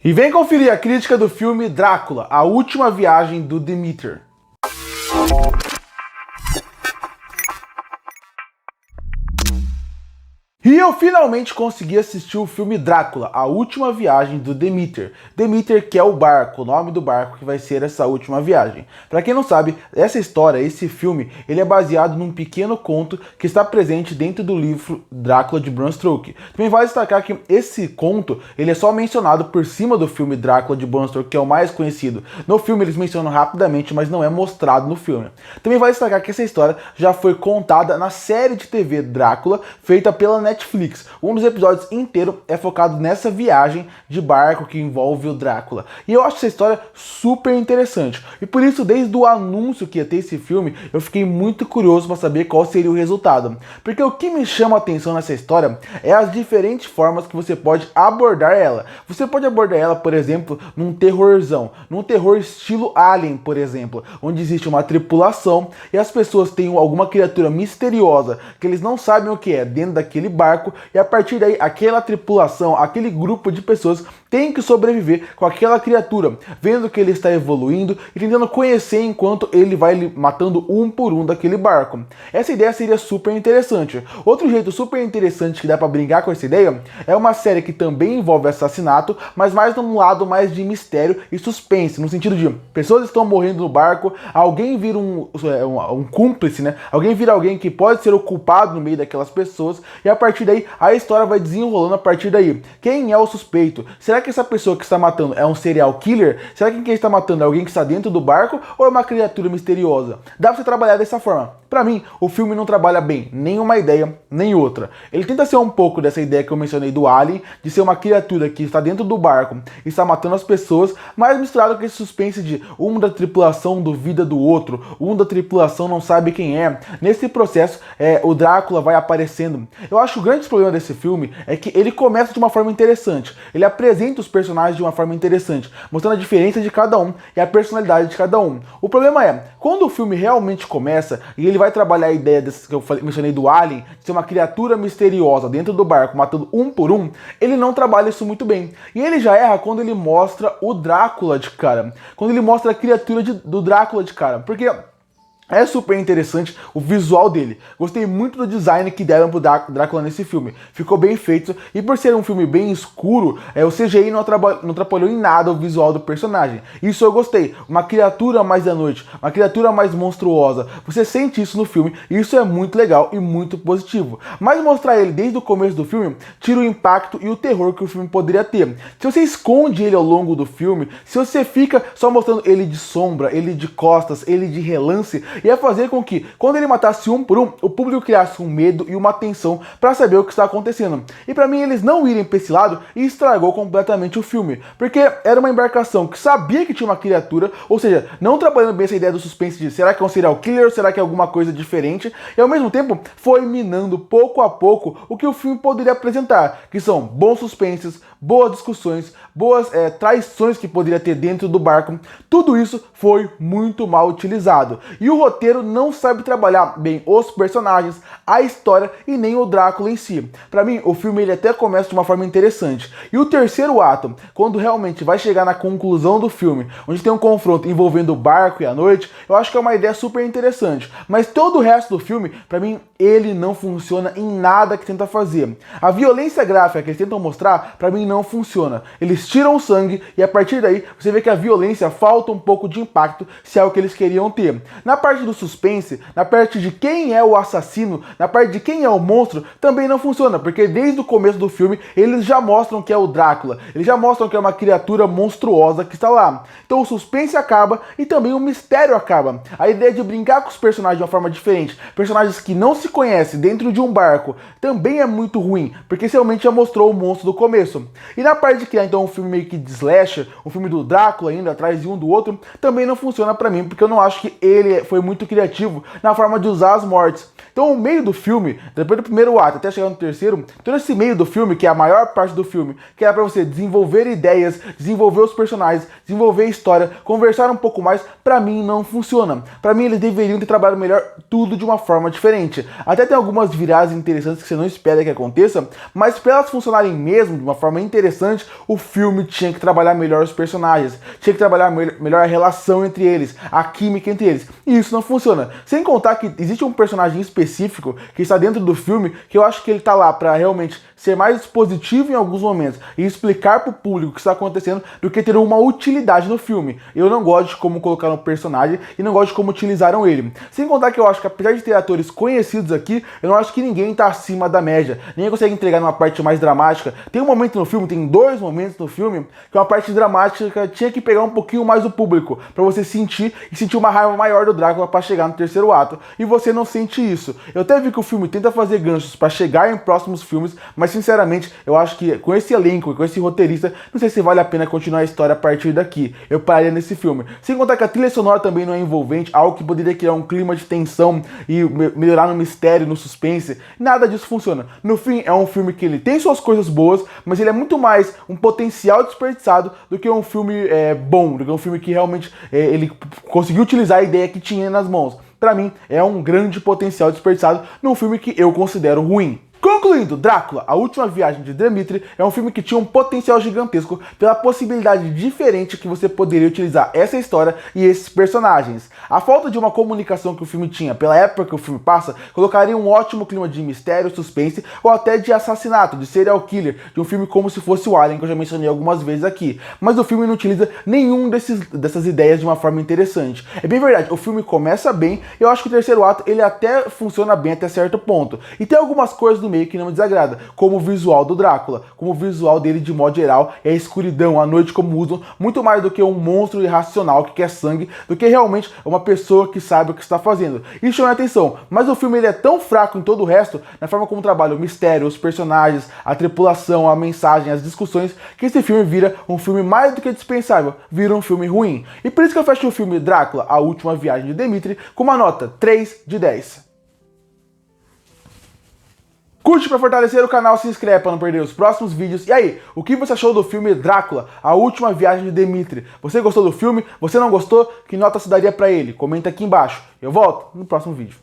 E vem conferir a crítica do filme Drácula, a última viagem do Demeter. E eu finalmente consegui assistir o filme Drácula, a última viagem do Demeter. Demeter, que é o barco, o nome do barco que vai ser essa última viagem. Para quem não sabe, essa história, esse filme, ele é baseado num pequeno conto que está presente dentro do livro Drácula de Bram Stoker. Também vale destacar que esse conto, ele é só mencionado por cima do filme Drácula de Bram Stoker, que é o mais conhecido. No filme eles mencionam rapidamente, mas não é mostrado no filme. Também vale destacar que essa história já foi contada na série de TV Drácula, feita pela Netflix. Um dos episódios inteiro é focado nessa viagem de barco que envolve o Drácula. E eu acho essa história super interessante. E por isso, desde o anúncio que ia ter esse filme, eu fiquei muito curioso para saber qual seria o resultado. Porque o que me chama a atenção nessa história é as diferentes formas que você pode abordar ela. Você pode abordar ela, por exemplo, num terrorzão, num terror estilo Alien, por exemplo, onde existe uma tripulação e as pessoas têm alguma criatura misteriosa que eles não sabem o que é dentro daquele barco, e a partir daí aquela tripulação, aquele grupo de pessoas tem que sobreviver com aquela criatura, vendo que ele está evoluindo e tentando conhecer enquanto ele vai matando um por um daquele barco. Essa ideia seria super interessante. Outro jeito super interessante que dá para brincar com essa ideia é uma série que também envolve assassinato, mas mais num lado mais de mistério e suspense, no sentido de pessoas estão morrendo no barco, alguém vira um cúmplice, né? Alguém vira alguém que pode ser o culpado no meio daquelas pessoas, e a partir daí a história vai desenrolando a partir daí. Quem é o suspeito? Será que essa pessoa que está matando é um serial killer? Será que quem está matando é alguém que está dentro do barco ou é uma criatura misteriosa? Dá pra você trabalhar dessa forma. Pra mim, o filme não trabalha bem nem uma ideia, nem outra. Ele tenta ser um pouco dessa ideia que eu mencionei do Alien, de ser uma criatura que está dentro do barco e está matando as pessoas, mas misturado com esse suspense de um da tripulação duvida do outro, um da tripulação não sabe quem é. Nesse processo, o Drácula vai aparecendo. Eu acho que o grande problema desse filme é que ele começa de uma forma interessante. Ele apresenta os personagens de uma forma interessante, mostrando a diferença de cada um e a personalidade de cada um. O problema é, quando o filme realmente começa e ele vai trabalhar a ideia desse que eu mencionei do Alien, de ser uma criatura misteriosa dentro do barco, matando um por um, ele não trabalha isso muito bem. E ele já erra quando ele mostra o Drácula de cara, quando ele mostra a criatura do Drácula de cara, porque é super interessante o visual dele. Gostei muito do design que deram pro Drácula nesse filme. Ficou bem feito, e por ser um filme bem escuro, o CGI não atrapalhou em nada o visual do personagem. Isso eu gostei. Uma criatura mais da noite, uma criatura mais monstruosa. Você sente isso no filme, e isso é muito legal e muito positivo. Mas mostrar ele desde o começo do filme tira o impacto e o terror que o filme poderia ter. Se você esconde ele ao longo do filme, se você fica só mostrando ele de sombra, ele de costas, ele de relance, ia fazer com que, quando ele matasse um por um, o público criasse um medo e uma tensão para saber o que está acontecendo. E para mim, eles não irem para esse lado e estragou completamente o filme, porque era uma embarcação que sabia que tinha uma criatura, ou seja, não trabalhando bem essa ideia do suspense de será que é um serial killer ou será que é alguma coisa diferente, e ao mesmo tempo foi minando pouco a pouco o que o filme poderia apresentar, que são bons suspenses, boas discussões, boas traições que poderia ter dentro do barco. Tudo isso foi muito mal utilizado. E o roteiro não sabe trabalhar bem os personagens, a história e nem o Drácula em si. Pra mim, o filme ele até começa de uma forma interessante. E o terceiro ato, quando realmente vai chegar na conclusão do filme, onde tem um confronto envolvendo o barco e a noite, eu acho que é uma ideia super interessante. Mas todo o resto do filme, pra mim, ele não funciona em nada que tenta fazer. A violência gráfica que eles tentam mostrar, pra mim, não funciona. Eles tiram o sangue e a partir daí você vê que a violência falta um pouco de impacto, se é o que eles queriam ter. Na parte do suspense, na parte de quem é o assassino, na parte de quem é o monstro, também não funciona, porque desde o começo do filme eles já mostram que é o Drácula, eles já mostram que é uma criatura monstruosa que está lá. Então o suspense acaba e também o mistério acaba. A ideia de brincar com os personagens de uma forma diferente, personagens que não se conhecem dentro de um barco, também é muito ruim, porque realmente já mostrou o monstro do começo. E na parte de criar então um filme meio que de slasher, um filme do Drácula indo atrás de um do outro, também não funciona pra mim, porque eu não acho que ele foi muito muito criativo na forma de usar as mortes. Então o meio do filme, depois do primeiro ato até chegar no terceiro, todo esse meio do filme, que é a maior parte do filme, que era pra você desenvolver ideias, desenvolver os personagens, desenvolver a história, conversar um pouco mais, pra mim não funciona. Pra mim eles deveriam ter trabalhado melhor tudo de uma forma diferente. Até tem algumas viradas interessantes que você não espera que aconteça, mas pra elas funcionarem mesmo de uma forma interessante, o filme tinha que trabalhar melhor os personagens, tinha que trabalhar melhor a relação entre eles, a química entre eles. E isso não funciona. Sem contar que existe um personagem específico que está dentro do filme que eu acho que ele tá lá pra realmente ser mais expositivo em alguns momentos e explicar pro público o que está acontecendo do que ter uma utilidade no filme. Eu não gosto de como colocaram o personagem e não gosto de como utilizaram ele. Sem contar que eu acho que apesar de ter atores conhecidos aqui, eu não acho que ninguém tá acima da média. Ninguém consegue entregar numa parte mais dramática. Tem um momento no filme, tem dois momentos no filme, que uma parte dramática tinha que pegar um pouquinho mais o público, pra você sentir e sentir uma raiva maior do Drácula pra chegar no terceiro ato. E você não sente isso. Eu até vi que o filme tenta fazer ganchos pra chegar em próximos filmes, mas sinceramente, eu acho que com esse elenco, com esse roteirista, não sei se vale a pena continuar a história a partir daqui. Eu pararia nesse filme. Sem contar que a trilha sonora também não é envolvente, algo que poderia criar um clima de tensão e melhorar no mistério, no suspense. Nada disso funciona. No fim, é um filme que ele tem suas coisas boas, mas ele é muito mais um potencial desperdiçado do que um filme bom, do que um filme que realmente ele conseguiu utilizar a ideia que tinha nas mãos. Pra mim, é um grande potencial desperdiçado num filme que eu considero ruim. Concluindo, Drácula, A Última Viagem de Dmitri é um filme que tinha um potencial gigantesco pela possibilidade diferente que você poderia utilizar essa história e esses personagens. A falta de uma comunicação que o filme tinha pela época que o filme passa colocaria um ótimo clima de mistério, suspense ou até de assassinato, de serial killer, de um filme como se fosse o Alien, que eu já mencionei algumas vezes aqui. Mas o filme não utiliza nenhum dessas ideias de uma forma interessante. É bem verdade, o filme começa bem e eu acho que o terceiro ato ele até funciona bem até certo ponto. E tem algumas coisas do meio que não me desagrada, como o visual do Drácula, como o visual dele de modo geral, é a escuridão, a noite como usam, muito mais do que um monstro irracional que quer sangue, do que realmente uma pessoa que sabe o que está fazendo. Isso chama a atenção, mas o filme ele é tão fraco em todo o resto, na forma como trabalha o mistério, os personagens, a tripulação, a mensagem, as discussões, que esse filme vira um filme mais do que dispensável, vira um filme ruim. E por isso que eu fecho o filme Drácula, A Última Viagem de Dmitri, com uma nota 3 de 10. Curte para fortalecer o canal, se inscreve para não perder os próximos vídeos. E aí, o que você achou do filme Drácula, A Última Viagem de Dmitri? Você gostou do filme? Você não gostou? Que nota se daria para ele? Comenta aqui embaixo. Eu volto no próximo vídeo.